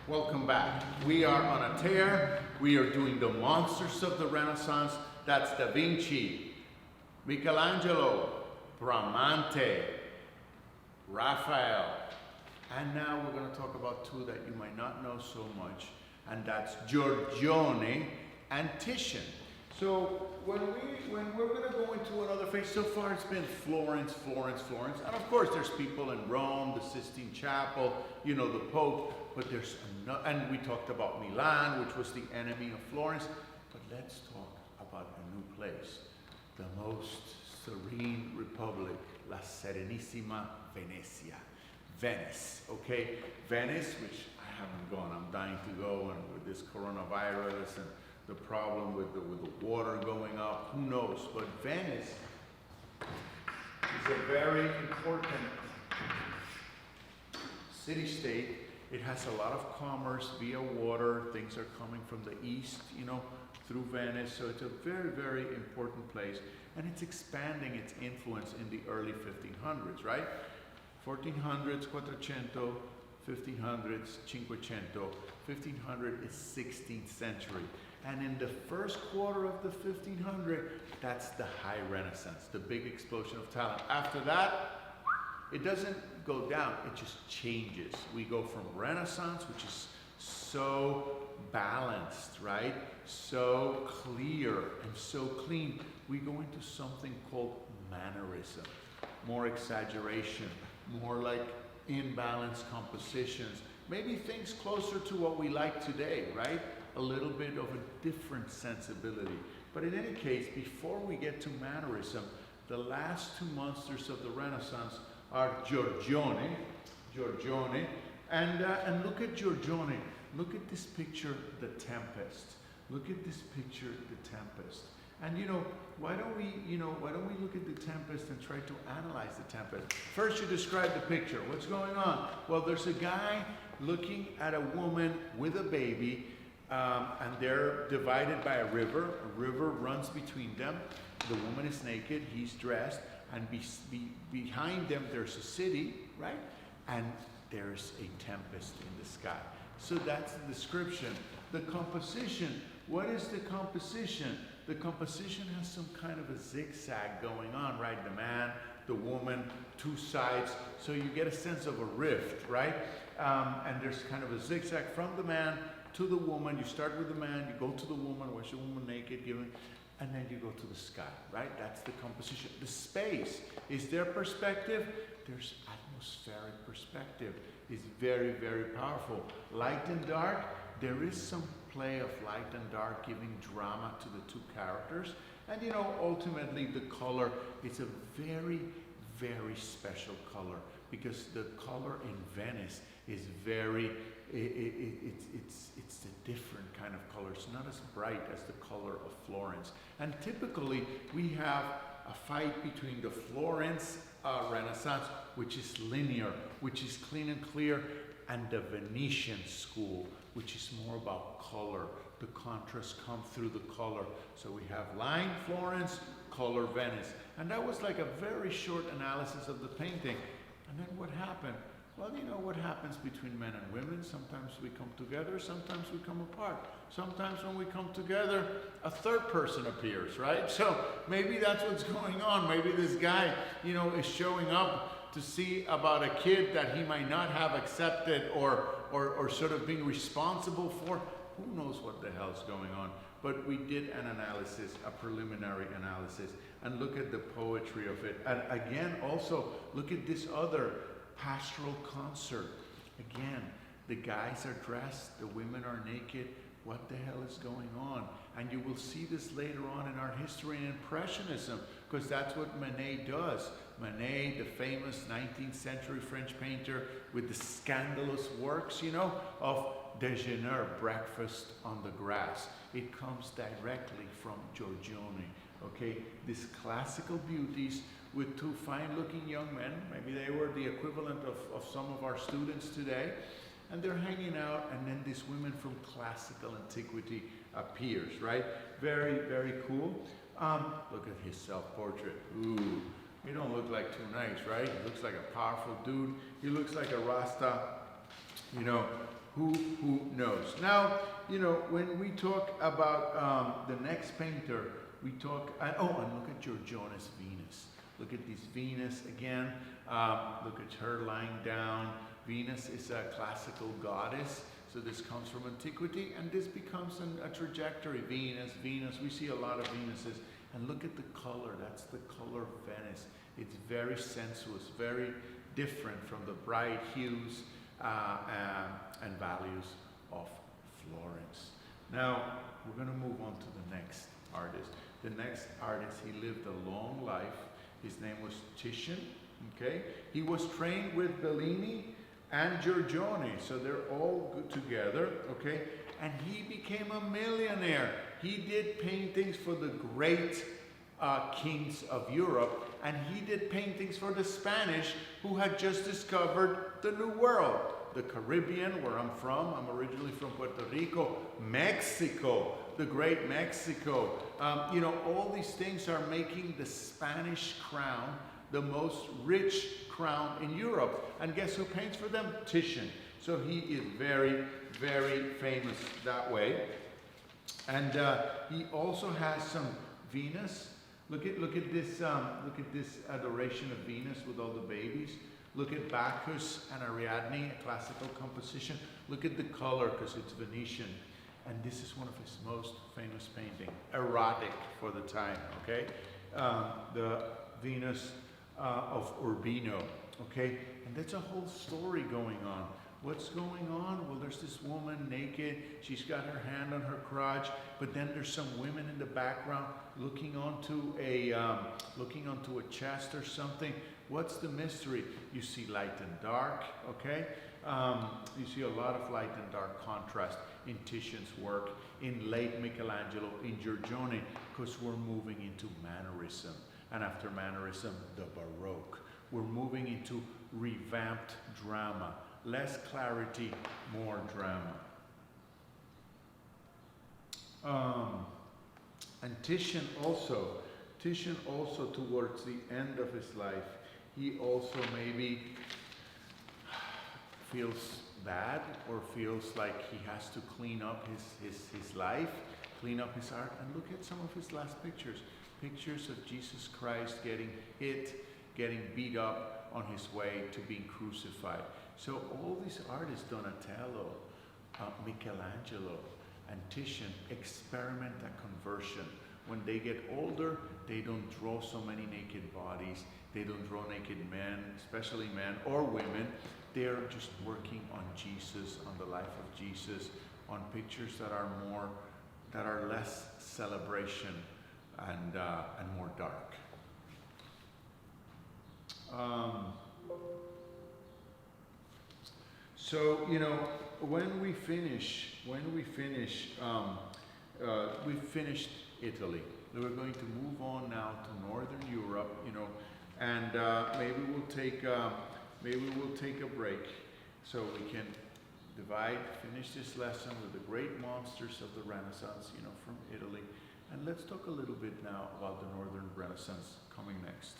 Welcome back. We are on a tear. We are doing the monsters of the Renaissance. That's Da Vinci, Michelangelo, Bramante, Raphael. And now we're going to talk about two that you might not know so much, and that's Giorgione and Titian. So when we're going to go into another phase, so far it's been Florence, Florence, Florence. And of course there's people in Rome, the Sistine Chapel, you know, the Pope, but there's another, and we talked about Milan, which was the enemy of Florence. But let's talk about a new place, the most serene republic, La Serenissima Venezia. Venice, okay? Venice, which I haven't gone, I'm dying to go, and with this coronavirus and the problem with the water going up, who knows? But Venice is a very important city-state. It has a lot of commerce via water. Things are coming from the east, you know, through Venice. So it's a very, very important place. And it's expanding its influence in the early 1500s, right? 1400s, 400, 1500s, 500. 1500 is 16th century. And in the first quarter of the 1500, that's the high Renaissance, the big explosion of talent. After that, it doesn't go down, it just changes. We go from Renaissance, which is so balanced, right? So clear and so clean. We go into something called mannerism, more exaggeration, more like imbalanced compositions, maybe things closer to what we like today, right? A little bit of a different sensibility. But in any case, before we get to mannerism, the last two monsters of the Renaissance are Giorgione, and look at Giorgione. Look at this picture, The Tempest. Look at this picture, The Tempest. And why don't we look at The Tempest and try to analyze The Tempest? First, you describe the picture. What's going on? Well, there's a guy looking at a woman with a baby, and they're divided by a river. A river runs between them. The woman is naked, he's dressed, and behind them there's a city, right? And there's a tempest in the sky. So that's the description. The composition, what is the composition? The composition has some kind of a zigzag going on, right? The man, the woman, two sides. So you get a sense of a rift, right? And there's kind of a zigzag from the man to the woman. You start with the man, you go to the woman, where's the woman naked, and then you go to the sky, right? That's the composition. The space is their perspective. There's atmospheric perspective. It's very, very powerful. Light and dark, there is some play of light and dark giving drama to the two characters. And ultimately the color is a very, very special color, because the color in Venice is very, it's a different kind of color. It's not as bright as the color of Florence. And typically we have a fight between the Florence Renaissance, which is linear, which is clean and clear, and the Venetian school, which is more about color. The contrast comes through the color. So we have line Florence, color Venice. And that was like a very short analysis of the painting. And then what happened? Well, what happens between men and women. Sometimes we come together, sometimes we come apart. Sometimes when we come together, a third person appears, right? So maybe that's what's going on. Maybe this guy, is showing up to see about a kid that he might not have accepted or sort of being responsible for. Who knows what the hell's going on? But we did an analysis, a preliminary analysis, and look at the poetry of it. And again, also, look at this other pastoral concert. Again, the guys are dressed, the women are naked. What the hell is going on? And you will see this later on in art history and Impressionism, because that's what Manet does. Manet, the famous 19th century French painter with the scandalous works, of Déjeuner, breakfast on the grass. It comes directly from Giorgione, okay? These classical beauties with two fine-looking young men. Maybe they were the equivalent of some of our students today. And they're hanging out, and then this woman from classical antiquity appears, right? Very, very cool. Look at his self-portrait. Ooh, he don't look like too nice, right? He looks like a powerful dude. He looks like a Rasta, who knows? Now, when we talk about the next painter, we talk, and look at Giorgione's Venus. Look at this Venus again. Look at her lying down. Venus is a classical goddess, so this comes from antiquity, and this becomes a trajectory. Venus, Venus, we see a lot of Venuses. And look at the color, that's the color of Venice. It's very sensuous, very different from the bright hues and values of Florence. Now, we're going to move on to the next artist. The next artist, he lived a long life. His name was Titian, okay? He was trained with Bellini and Giorgione, so they're all good together, okay? And he became a millionaire. He did paintings for the great kings of Europe, and he did paintings for the Spanish, who had just discovered the New World. The Caribbean, where I'm from. I'm originally from Puerto Rico. Mexico, the great Mexico. All these things are making the Spanish crown the most rich crown in Europe. And guess who paints for them? Titian. So he is very, very famous that way. And he also has some Venus. Look at this Adoration of Venus with all the babies. Look at Bacchus and Ariadne, a classical composition. Look at the color, because it's Venetian. And this is one of his most famous paintings, erotic for the time, okay? The Venus of Urbino, okay? And that's a whole story going on. What's going on? Well, there's this woman naked. She's got her hand on her crotch, but then there's some women in the background looking onto a chest or something. What's the mystery? You see light and dark, okay? You see a lot of light and dark contrast in Titian's work, in late Michelangelo, in Giorgione, because we're moving into Mannerism. And after Mannerism, the Baroque. We're moving into revamped drama. Less clarity, more drama. And Titian also towards the end of his life, he also maybe feels bad or feels like he has to clean up his life, clean up his art. And look at some of his last pictures. Pictures of Jesus Christ getting hit, getting beat up on his way to being crucified. So all these artists, Donatello, Michelangelo, and Titian, experiment at conversion. When they get older, they don't draw so many naked bodies. They don't draw naked men, especially men or women. They're just working on Jesus, on the life of Jesus, on pictures that are less celebration and more dark. So, when we finish, we've finished Italy. We're going to move on now to Northern Europe, and maybe we'll take a break so we can finish this lesson with the great monsters of the Renaissance, from Italy. And let's talk a little bit now about the Northern Renaissance coming next.